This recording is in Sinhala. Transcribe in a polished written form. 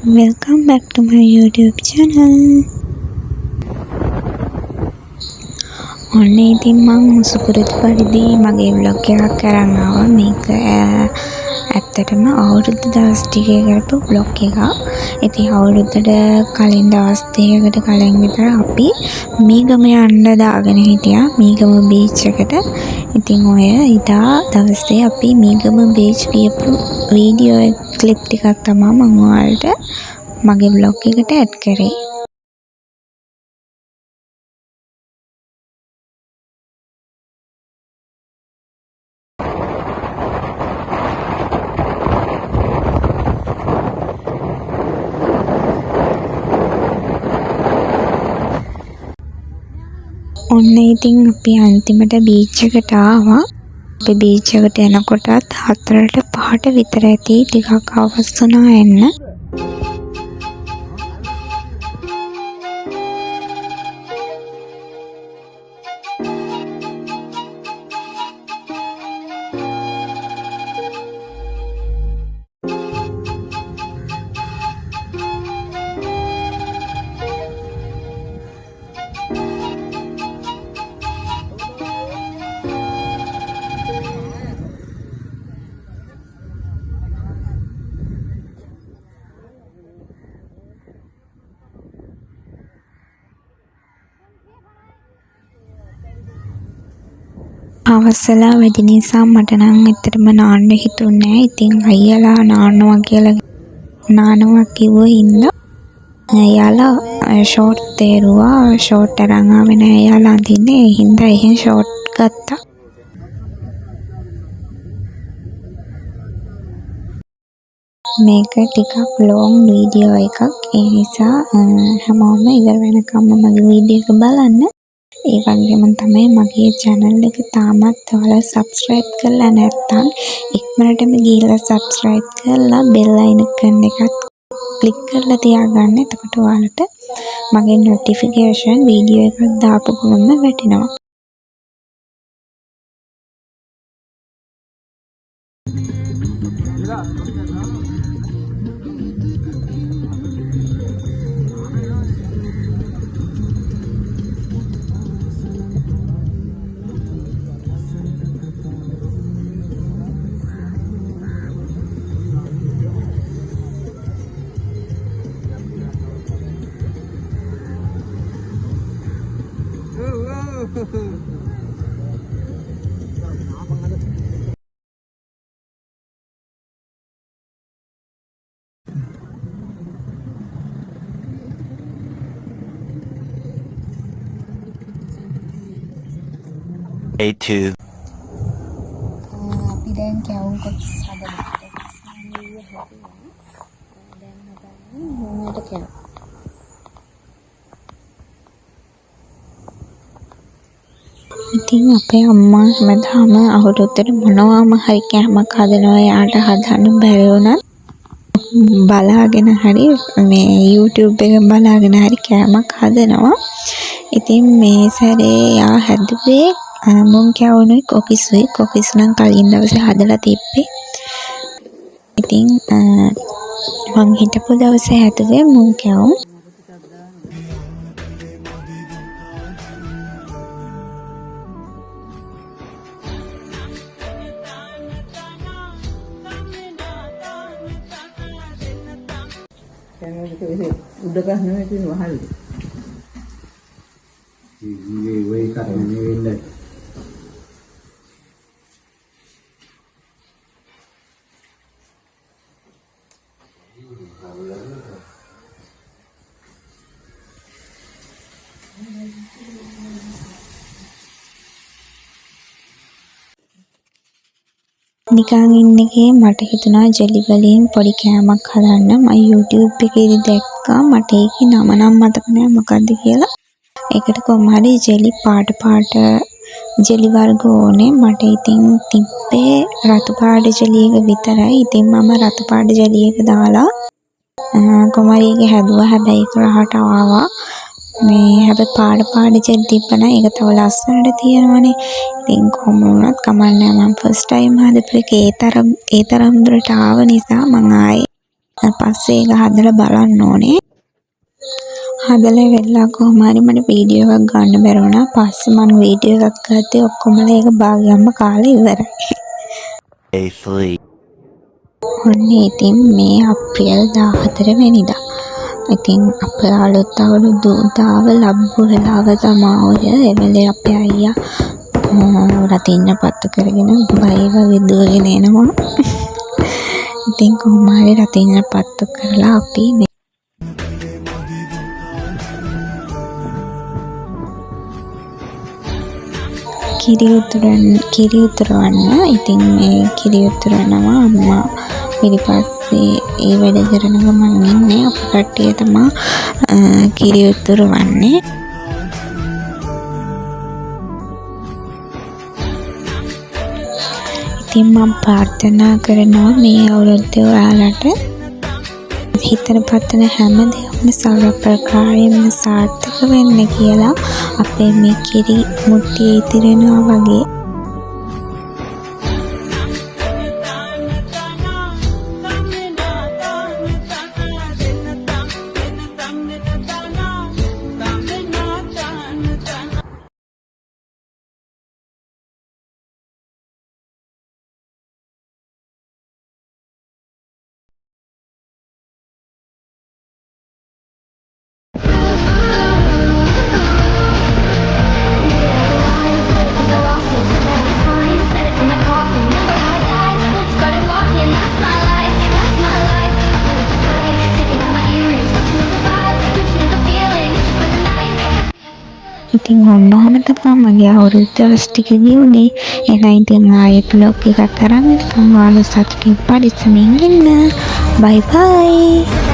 Welcome back to my YouTube channel. ඔන්න ඉතින් මම සුපුරුදු පරිදි මගේ vlog එකක් අරන් ආවා. මේක ඇත්තටම අවුරුදු දවස් ටිකේ කරපු vlog එකක්. ඉතින් අවුරුද්දට කලින් දවස් 3කට කලින් විතර අපි මීගම යන්න දාගෙන හිටියා. මීගම බීච් එකට. ඉතින් ඔය ඉදා දවසේ අපි මීගම බීච් ගියපු වීඩියෝ ක්ලිප් ටිකක් තමයි මම ඔයාලට මගේ vlog එකට ඇඩ් කරේ. ඔන්න ඉතින් අපි අන්තිමට බීච් එකට ආවා. අපි බීච් එකට එනකොටත් 4ට 5ට විතර ඇති ටිකක් අවස් වුණා එන්න. අවසලා වැඩි නිසා මට නම් ඇත්තටම නාන්න හිතුන්නේ නැහැ. ඉතින් අයියලා නානවා කියලා නානවා කිව්ව හින්දා එයාලා ෂෝට් තේරුවා. ෂෝට් අරන් ආවේ නැහැ එයාලා අඳින්නේ. ඒ හින්දා එහෙන් ෂෝට් ගත්තා. මේක ටිකක් ලොන්ග් වීඩියෝ එකක්. ඒ නිසා හැමෝම ඉවර වෙනකම්ම මගේ වීඩියෝ එක බලන්න. ඒ වගේම තමයි මගේ channel එක තාමත් ඔයාලා subscribe කරලා නැත්නම් ඉක්මනටම ගිහලා subscribe කරලා bell icon එකත් click කරලා තියාගන්න. එතකොට ඔයාලට මගේ notification වීඩියෝ එකක් දාපු ගමන්ම වැටෙනවා. A2 අපි දැන් කැවුම් කොටස් හදලා ඉන්නේ හැදුවා. දැන් හදන්නේ මොනකට කැවුම්. ඉතින් අපේ අම්මා හැමදාම අවුරුද්දට මොනවාම හරි කෑමක් හදනවා. යාට හදන්න බැරි වුණත් බලාගෙන හරි මේ YouTube එක බලාගෙන හරි කෑමක් හදනවා. ඉතින් මේ සැරේ යා හැදුවේ මුං කැවුනුයි කොකිසුයි. කොකිස් නම් කලින් දවසේ හදලා තිබ්බේ. ඉතින් මං හිටපු දවසේ හැදුවේ මුං කැවුම්. උඩ ගහනවා ඉතින් වහල්ද මේ වෙයි කරන්නේ වෙන්නේ නිකන් ඉන්න එකේ මට හිතුණා ජෙලි වලින් පොඩි කෑමක් හදන්න. මම YouTube එකේදී දැක්කා. මට ඒකේ නම නම් මතක නෑ මොකද්ද කියලා. ඒකට කොහොම හරි ජෙලි පාට ජෙලි වර්ග ඕනේ. මට ඉතින් තිබ්බේ රතු පාට ජෙලි එක විතරයි. ඉතින් මම රතු පාට ජෙලි එක දාලා කොහොම හරි ඒක හැදුවා. හැබැයි ඒක රහට ආවා. මේ හැබැයි පාට ජෙලි තිබ්බනම් ඒක තව ලස්සනට තියෙනවනේ. ඉතින් කොහොම වුණත් කමක් නෑ. මම ෆස්ට් ටයිම් හදපු එක ඒ තරම් දුරට ආව නිසා මම ආයේ පස්සේ ඒක හදලා බලන්න ඕනේ. හදලා වෙලා කොහොම හරි මට වීඩියෝ එකක් ගන්න බැරි වුණා. පස්සේ මම වීඩියෝ එකක් ගත්තේ ඔක්කොමලා ඒක භාගයක්ම කාලා ඉවරයි. ඔන්න ඉතින් මේ අප්‍රේල් 14 වෙනිදා. ඉතින් අපේ අලුත් අවුරුදු උදාව ලබ්බු වෙලාව තමයි ඔය එවෙලේ අපේ අයියා රතිඤ්ඤ පත්තු කරගෙන බයි වගේ දුවගෙන එනවා. ඉතින් කොහොම හරි රතිඤ්ඤ පත්තු කරලා අපි කිරි උතුරවන්න. ඉතින් මේ කිරි උතුරනවා අම්මා. ඊට පස්සේ ඒ වැඩ කරන ගමන් ඉන්නේ අපේ කට්ටිය තමයි කිරි උතුරවන්නේ. ඉතින් මම ප්‍රාර්ථනා කරනවා මේ අවුරුද්දේ ඔයාලට හිතන පතන හැම දෙයක්ම සර්ව ප්‍රකාරයෙන්ම සාර්ථක වෙන්න කියලා. අපේ මේ කිරි මුට්ටියේ ඉතිරෙනවා වගේ ඉතින් ඔන්නෝම තමයි මගේ අවුරුදු දවස් ටික ගියුනේ. එහෙනම් ඉතින් ආයෙත් vlog එකක් අරන් ඔයාලා සතුටින් පරිස්සමින් ඉන්න. බයි බයි.